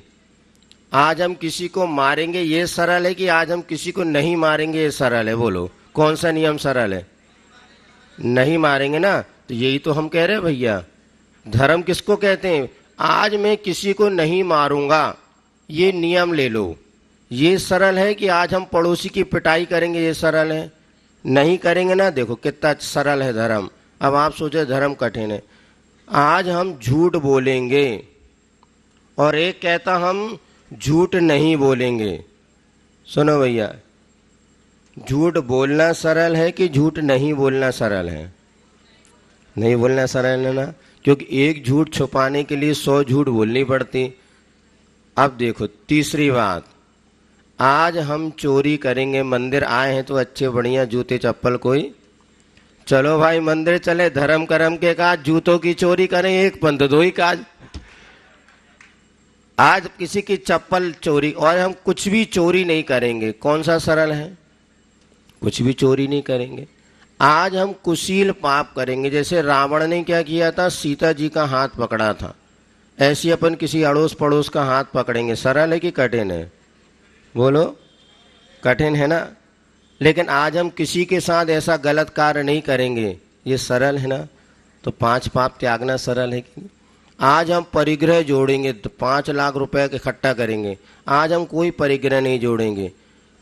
S4: आज हम किसी को मारेंगे, ये सरल है कि आज हम किसी को नहीं मारेंगे ये सरल है? बोलो कौन सा नियम सरल है? नहीं मारेंगे ना। तो यही तो हम कह रहे हैं भैया, धर्म किसको कहते हैं? आज मैं किसी को नहीं मारूंगा, ये नियम ले लो। ये सरल है कि आज हम पड़ोसी की पिटाई करेंगे, ये सरल है? नहीं करेंगे ना। देखो कितना सरल है धर्म। अब आप सोचे धर्म कठिन है। आज हम झूठ बोलेंगे और एक कहता हम झूठ नहीं बोलेंगे। सुनो भैया, झूठ बोलना सरल है कि झूठ नहीं बोलना सरल है? नहीं बोलना सरल है ना, क्योंकि एक झूठ छुपाने के लिए 100 झूठ बोलनी पड़ती। अब देखो तीसरी बात, आज हम चोरी करेंगे, मंदिर आए हैं तो अच्छे बढ़िया जूते चप्पल कोई, चलो भाई मंदिर चले, धर्म कर्म के काज, जूतों की चोरी करें, एक पंथ दो ही काज। आज किसी की चप्पल चोरी, और हम कुछ भी चोरी नहीं करेंगे, कौन सा सरल है? कुछ भी चोरी नहीं करेंगे। आज हम कुशील पाप करेंगे, जैसे रावण ने क्या किया था, सीता जी का हाथ पकड़ा था, ऐसी अपन किसी अड़ोस पड़ोस का हाथ पकड़ेंगे, सरल है कि कठिन है? बोलो, कठिन है ना। लेकिन आज हम किसी के साथ ऐसा गलत कार्य नहीं करेंगे, ये सरल है ना। तो 5 पाप त्यागना सरल है कि नहीं? आज हम परिग्रह जोड़ेंगे तो 5 लाख रुपए इकट्ठा करेंगे, आज हम कोई परिग्रह नहीं जोड़ेंगे,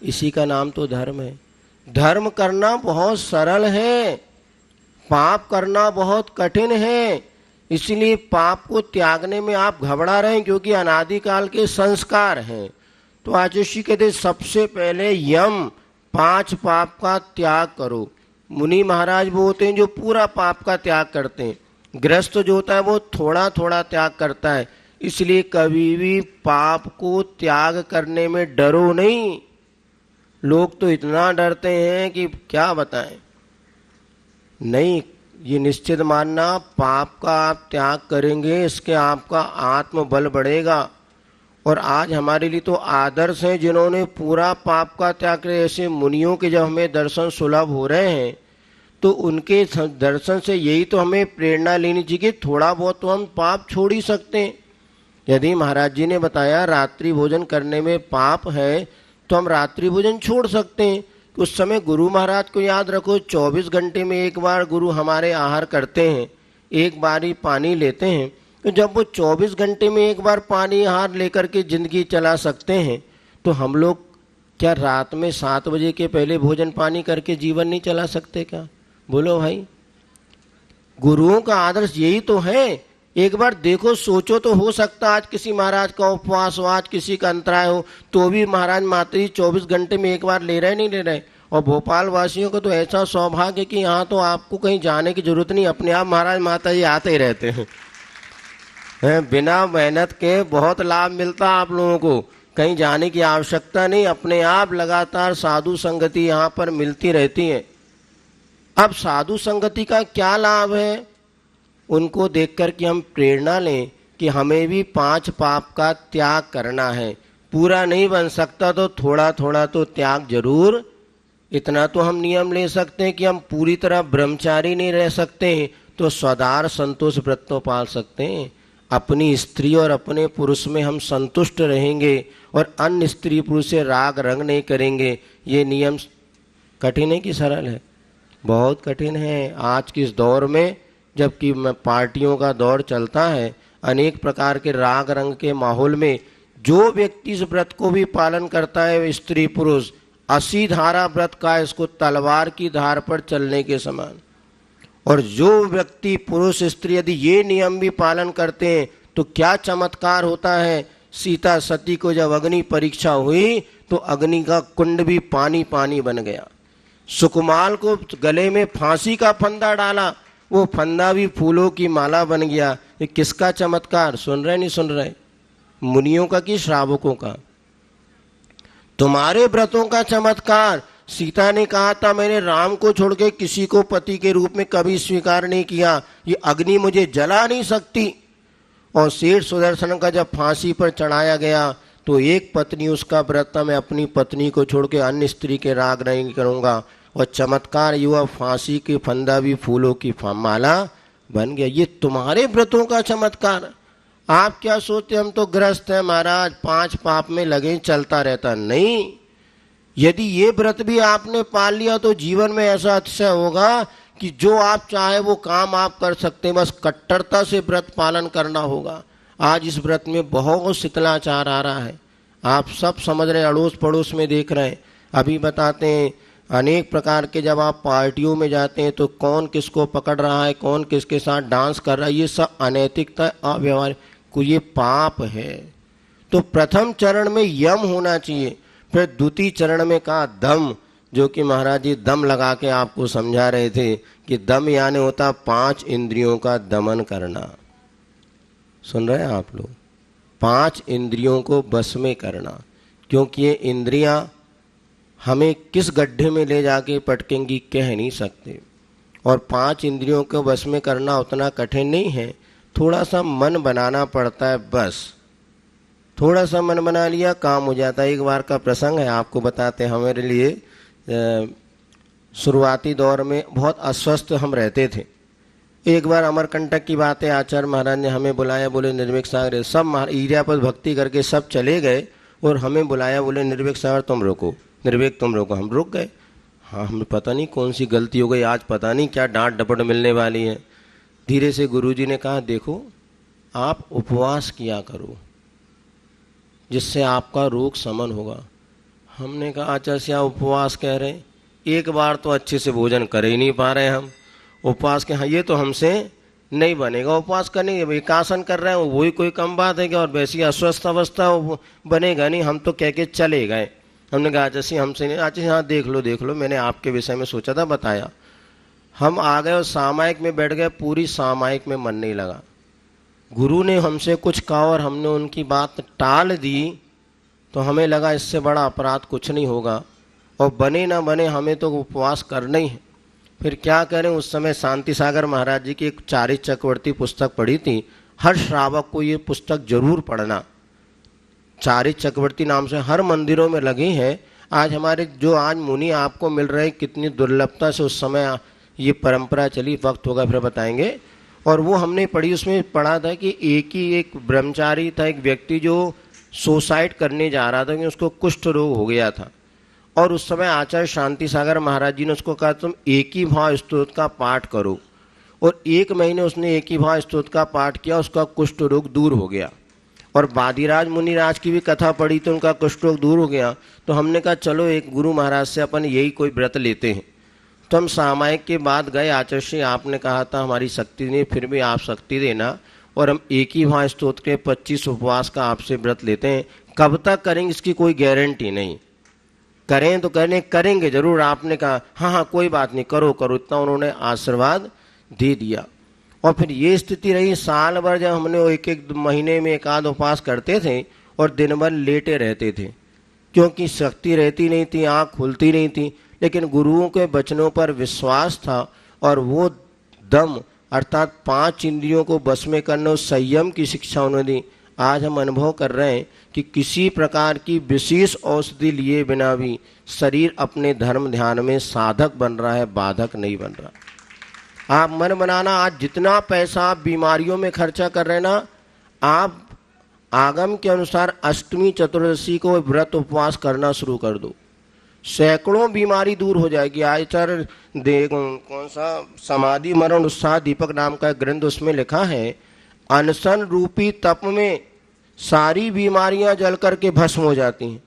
S4: इसी का नाम तो धर्म है। धर्म करना बहुत सरल है, पाप करना बहुत कठिन है। इसलिए पाप को त्यागने में आप घबरा रहे हैं, क्योंकि अनादिकाल के संस्कार हैं। तो आचार्य कहते सबसे पहले यम 5 पाप का त्याग करो। मुनि महाराज वो होते हैं जो पूरा पाप का त्याग करते हैं, गृहस्थ जो होता है वो थोड़ा थोड़ा त्याग करता है। इसलिए कभी भी पाप को त्याग करने में डरो नहीं। लोग तो इतना डरते हैं कि क्या बताएं। नहीं, ये निश्चित मानना, पाप का आप त्याग करेंगे, इसके आपका आत्मबल बढ़ेगा। और आज हमारे लिए तो आदर्श हैं जिन्होंने पूरा पाप का त्याग किया। ऐसे मुनियों के जब हमें दर्शन सुलभ हो रहे हैं तो उनके दर्शन से यही तो हमें प्रेरणा लेनी चाहिए कि थोड़ा बहुत तो हम पाप छोड़ ही सकते हैं। यदि महाराज जी ने बताया रात्रि भोजन करने में पाप है तो हम रात्रि भोजन छोड़ सकते हैं। उस समय गुरु महाराज को याद रखो, 24 घंटे में एक बार गुरु हमारे आहार करते हैं, एक बार ही पानी लेते हैं। तो जब वो 24 घंटे में एक बार पानी आहार लेकर के जिंदगी चला सकते हैं, तो हम लोग क्या रात में 7 बजे के पहले भोजन पानी करके जीवन नहीं चला सकते क्या? बोलो भाई, गुरुओं का आदर्श यही तो है। एक बार देखो, सोचो तो हो सकता आज किसी महाराज का उपवास हो, आज किसी का अंतराय हो, तो भी महाराज माता जी 24 घंटे में एक बार ले रहे नहीं ले रहे। और भोपाल वासियों को तो ऐसा सौभाग्य है कि यहाँ तो आपको कहीं जाने की जरूरत नहीं, अपने आप महाराज माता जी आते ही रहते हैं। बिना मेहनत के बहुत लाभ मिलता है आप लोगों को, कहीं जाने की आवश्यकता नहीं, अपने आप लगातार साधु संगति यहाँ पर मिलती रहती है। अब साधु संगति का क्या लाभ है, उनको देखकर कि हम प्रेरणा लें कि हमें भी 5 पाप का त्याग करना है। पूरा नहीं बन सकता तो थोड़ा थोड़ा तो त्याग जरूर। इतना तो हम नियम ले सकते हैं कि हम पूरी तरह ब्रह्मचारी नहीं रह सकते हैं, तो स्वदार संतोष व्रत तो पाल सकते हैं। अपनी स्त्री और अपने पुरुष में हम संतुष्ट रहेंगे और अन्य स्त्री पुरुष से राग रंग नहीं करेंगे। ये नियम कठिन है कि सरल है? बहुत कठिन है। आज के इस दौर में, जबकि पार्टियों का दौर चलता है, अनेक प्रकार के राग रंग के माहौल में जो व्यक्ति इस व्रत को भी पालन करता है, स्त्री पुरुष 80 धारा व्रत का, इसको तलवार की धार पर चलने के समान। और जो व्यक्ति पुरुष स्त्री यदि ये नियम भी पालन करते हैं तो क्या चमत्कार होता है। सीता सती को जब अग्नि परीक्षा हुई तो अग्नि का कुंड भी पानी पानी बन गया। सुकुमाल को गले में फांसी का फंदा डाला, वो फंदा भी फूलों की माला बन गया। ये किसका चमत्कार? सुन रहे नहीं सुन रहे? मुनियों का कि श्रावकों का? तुम्हारे व्रतों का चमत्कार। सीता ने कहा था मैंने राम को छोड़ के किसी को पति के रूप में कभी स्वीकार नहीं किया, ये अग्नि मुझे जला नहीं सकती। और शेर सुदर्शन का जब फांसी पर चढ़ाया गया तो एक पत्नी उसका व्रत था, मैं अपनी पत्नी को छोड़ के अन्य स्त्री के राग नहीं करूंगा। और चमत्कार युवा फांसी के फंदा भी फूलों की माला बन गया। ये तुम्हारे व्रतों का चमत्कार। आप क्या सोचते हम तो ग्रस्त हैं महाराज, 5 पाप में लगे चलता रहता। नहीं, यदि ये व्रत भी आपने पाल लिया तो जीवन में ऐसा अतिशय होगा कि जो आप चाहे वो काम आप कर सकते हैं, बस कट्टरता से व्रत पालन करना होगा। आज इस व्रत में बहुत शिथिलाचार आ रहा है, आप सब समझ रहे हैं, अड़ोस पड़ोस में देख रहे हैं। अभी बताते हैं अनेक प्रकार के जब आप पार्टियों में जाते हैं तो कौन किसको पकड़ रहा है, कौन किसके साथ डांस कर रहा है, ये सब अनैतिकता, अव्यवहार को, ये पाप है। तो प्रथम चरण में यम होना चाहिए, फिर द्वितीय चरण में कहा दम, जो कि महाराज जी दम लगा के आपको समझा रहे थे कि दम यानी होता 5 इंद्रियों का दमन करना। सुन रहे हैं आप लोग? 5 इंद्रियों को बस में करना, क्योंकि ये इंद्रियां हमें किस गड्ढे में ले जाके पटकेंगी कह नहीं सकते। और 5 इंद्रियों को बस में करना उतना कठिन नहीं है, थोड़ा सा मन बनाना पड़ता है, बस थोड़ा सा मन बना लिया काम हो जाता है। एक बार का प्रसंग है, आपको बताते हैं। हमारे लिए शुरुआती दौर में बहुत अस्वस्थ हम रहते थे। एक बार अमरकंटक की बात है, आचार्य महाराज ने हमें बुलाया, बोले निर्भीक सागर, सब ईरिया पर भक्ति करके सब चले गए और हमें बुलाया, बोले निर्भीक सागर तुम रुको, निर्भीक तुम रुको। हम रुक गए। हाँ, हमें पता नहीं कौन सी गलती हो गई, आज पता नहीं क्या डांट डपट मिलने वाली है। धीरे से गुरुजी ने कहा, देखो आप उपवास किया करो, जिससे आपका रोग शमन होगा। हमने कहा आचार्य से आप उपवास कह रहे हैं, एक बार तो अच्छे से भोजन कर ही नहीं पा रहे हम, उपवास के हाँ ये तो हमसे नहीं बनेगा, उपवास करने एकासन कर रहे हैं वही कोई कम बात है क्या, और वैसी अस्वस्थ अवस्था बनेगा नहीं, हम तो कह के चले गए। हमने कहा आचार्य से हमसे नहीं, आचार्य हाँ देख लो, मैंने आपके विषय में सोचा था, बताया। हम आ गए और सामायिक में बैठ गए, पूरी सामायिक में मन नहीं लगा। गुरु ने हमसे कुछ कहा और हमने उनकी बात टाल दी, तो हमें लगा इससे बड़ा अपराध कुछ नहीं होगा, और बने ना बने हमें तो उपवास करना ही है। फिर क्या करें, उस समय शांति सागर महाराज जी की एक चारित्र चक्रवर्ती पुस्तक पढ़ी थी। हर श्रावक को ये पुस्तक जरूर पढ़ना, चारित्र चक्रवर्ती नाम से हर मंदिरों में लगी है। आज हमारे जो आज मुनि आपको मिल रहे, कितनी दुर्लभता से उस समय ये परंपरा चली, वक्त होगा फिर बताएंगे। और वो हमने पढ़ी, उसमें पढ़ा था कि एक ब्रह्मचारी था, एक व्यक्ति जो सुसाइड करने जा रहा था कि उसको कुष्ठ रोग हो गया था, और उस समय आचार्य शांति सागर महाराज जी ने उसको कहा तुम एक ही भाव स्तोत्र का पाठ करो, और 1 महीने उसने एक ही भाव स्तोत्र का पाठ किया, उसका कुष्ठ रोग दूर हो गया। और बादीराज मुनिराज की भी कथा पढ़ी तो उनका कुष्ठ रोग दूर हो गया। तो हमने कहा चलो एक गुरु महाराज से अपन यही कोई व्रत लेते हैं। तो हम सामायिक के बाद गए, आचार्य श्री आपने कहा था हमारी शक्ति नहीं, फिर भी आप शक्ति देना, और हम एक ही भाव स्तोत्र के 25 उपवास का आपसे व्रत लेते हैं। कब तक करेंगे इसकी कोई गारंटी नहीं, करें तो करेंगे जरूर। आपने कहा हाँ कोई बात नहीं, करो, इतना उन्होंने आशीर्वाद दे दिया। और फिर ये स्थिति रही साल भर, जब हमने एक महीने में एक आध उपवास करते थे और दिन भर लेटे रहते थे, क्योंकि शक्ति रहती नहीं थी, आँख खुलती नहीं थी। लेकिन गुरुओं के वचनों पर विश्वास था, और वो दम अर्थात 5 इंद्रियों को बस में करने और संयम की शिक्षा उन्होंने दी। आज हम अनुभव कर रहे हैं कि किसी प्रकार की विशेष औषधि लिए बिना भी शरीर अपने धर्म ध्यान में साधक बन रहा है, बाधक नहीं बन रहा। आप मन बनाना, आज जितना पैसा आप बीमारियों में खर्चा कर रहे हैं ना, आप आगम के अनुसार अष्टमी चतुर्दशी को व्रत उपवास करना शुरू कर दो, सैकड़ों बीमारी दूर हो जाएगी। आचार्य कौन सा समाधि मरण उत्साह दीपक नाम का ग्रंथ, उसमें लिखा है अनशन रूपी तप में सारी बीमारियां जल करके भस्म हो जाती हैं,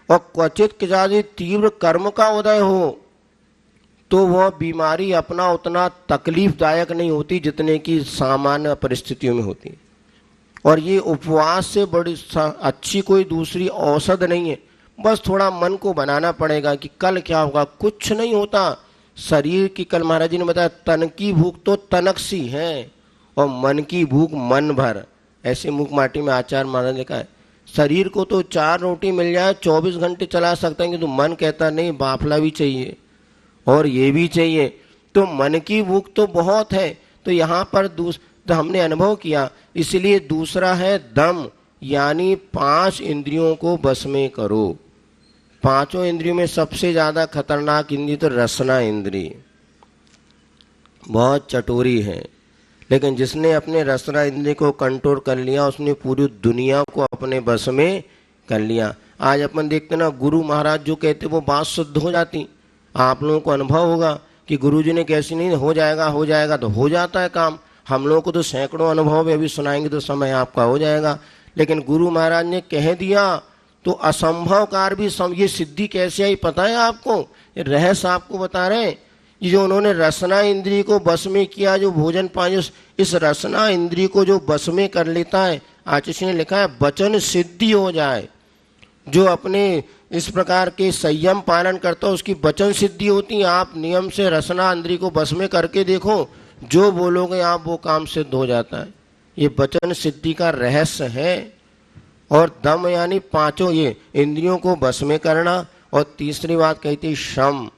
S4: और क्वचित किसी तीव्र कर्म का उदय हो तो वह बीमारी अपना उतना तकलीफदायक नहीं होती जितने की सामान्य परिस्थितियों में होती। और ये उपवास से बड़ी अच्छी कोई दूसरी औषध नहीं है, बस थोड़ा मन को बनाना पड़ेगा कि कल क्या होगा, कुछ नहीं होता। शरीर की, कल महाराज जी ने बताया, तन की भूख तो तनक सी है और मन की भूख मन भर। ऐसे मुख माटी में आचार्य महाराज ने कहा है, शरीर को तो 4 रोटी मिल जाए 24 घंटे चला सकते हैं, किंतु मन कहता नहीं, बाफला भी चाहिए और ये भी चाहिए। तो मन की भूख तो बहुत है। तो यहाँ पर तो हमने अनुभव किया, इसलिए दूसरा है दम, यानी 5 इंद्रियों को बस में करो। 5 इंद्रियों में सबसे ज्यादा खतरनाक इंद्रिय तो रसना इंद्रिय, बहुत चटोरी है। लेकिन जिसने अपने रसना इंद्रिय को कंट्रोल कर लिया, उसने पूरी दुनिया को अपने बस में कर लिया। आज अपन देखते ना, गुरु महाराज जो कहते वो बात शुद्ध हो जाती। आप लोगों को अनुभव होगा कि गुरुजी ने कैसी नहीं, हो जाएगा तो हो जाता है काम। हम लोगों को तो सैकड़ों अनुभव है, अभी सुनाएंगे तो समय आपका हो जाएगा। लेकिन गुरु महाराज ने कह दिया तो असंभव कार भी ये सिद्धि कैसे आई पता है आपको? ये रहस्य आपको बता रहे हैं। ये जो उन्होंने रसना इंद्रिय को बस में किया, जो भोजन पानी, इस रसना इंद्रिय को जो बस में कर लेता है, आचार्य ने लिखा है वचन सिद्धि हो जाए। जो अपने इस प्रकार के संयम पालन करता है उसकी वचन सिद्धि होती है। आप नियम से रसना इंद्रिय को बस में करके देखो, जो बोलोगे आप वो काम सिद्ध हो जाता है। ये वचन सिद्धि का रहस्य है। और दम यानी पांचों ये इंद्रियों को बस में करना। और तीसरी बात कही थी श्रम।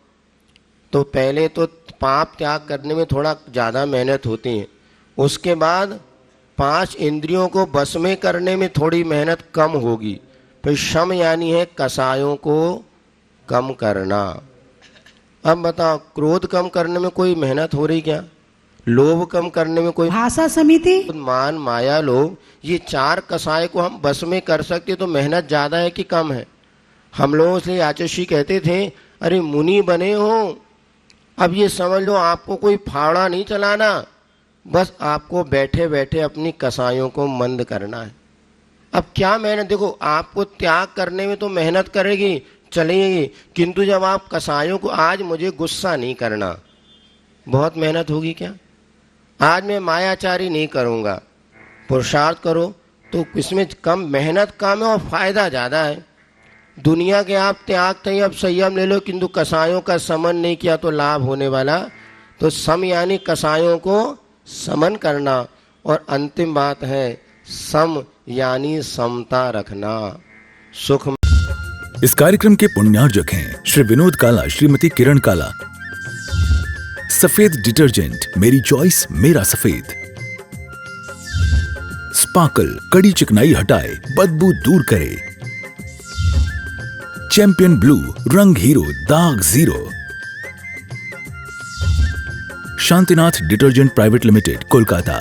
S4: तो पहले तो पाप त्याग करने में थोड़ा ज़्यादा मेहनत होती है, उसके बाद 5 इंद्रियों को बस में करने में थोड़ी मेहनत कम होगी। फिर श्रम यानी है कसायों को कम करना। अब बताओ, क्रोध कम करने में कोई मेहनत हो रही क्या? लोभ कम करने में कोई?
S5: भाषा समिति,
S4: मान, माया, लोभ, ये 4 कसाय को हम बस में कर सकते तो मेहनत ज़्यादा है कि कम है? हम लोगों से आचार्य कहते थे अरे मुनि बने हो, अब ये समझ लो आपको कोई फावड़ा नहीं चलाना, बस आपको बैठे बैठे अपनी कसायों को मंद करना है। अब क्या मेहनत, देखो आपको त्याग करने में तो मेहनत करेगी चलेगी, किंतु जब आप कसायों को, आज मुझे गुस्सा नहीं करना, बहुत मेहनत होगी क्या? आज मैं मायाचारी नहीं करूँगा, पुरुषार्थ करो तो इसमें कम मेहनत कम है और फायदा ज़्यादा है। दुनिया के आप त्याग थे, अब संयम ले लो, किंतु कसायों का समन नहीं किया तो लाभ होने वाला। तो सम यानी कसायों को समन करना। और अंतिम बात है सम यानी समता रखना। सुख।
S1: इस कार्यक्रम के पुण्यार्जक हैं श्री विनोद काला, श्रीमती किरण काला। सफेद डिटर्जेंट, मेरी चॉइस मेरा सफेद। स्पार्कल, कड़ी चिकनाई हटाए, बदबू दूर करे। चैंपियन ब्लू, रंग हीरो, दाग zero. Shantinath detergent private limited, Kolkata.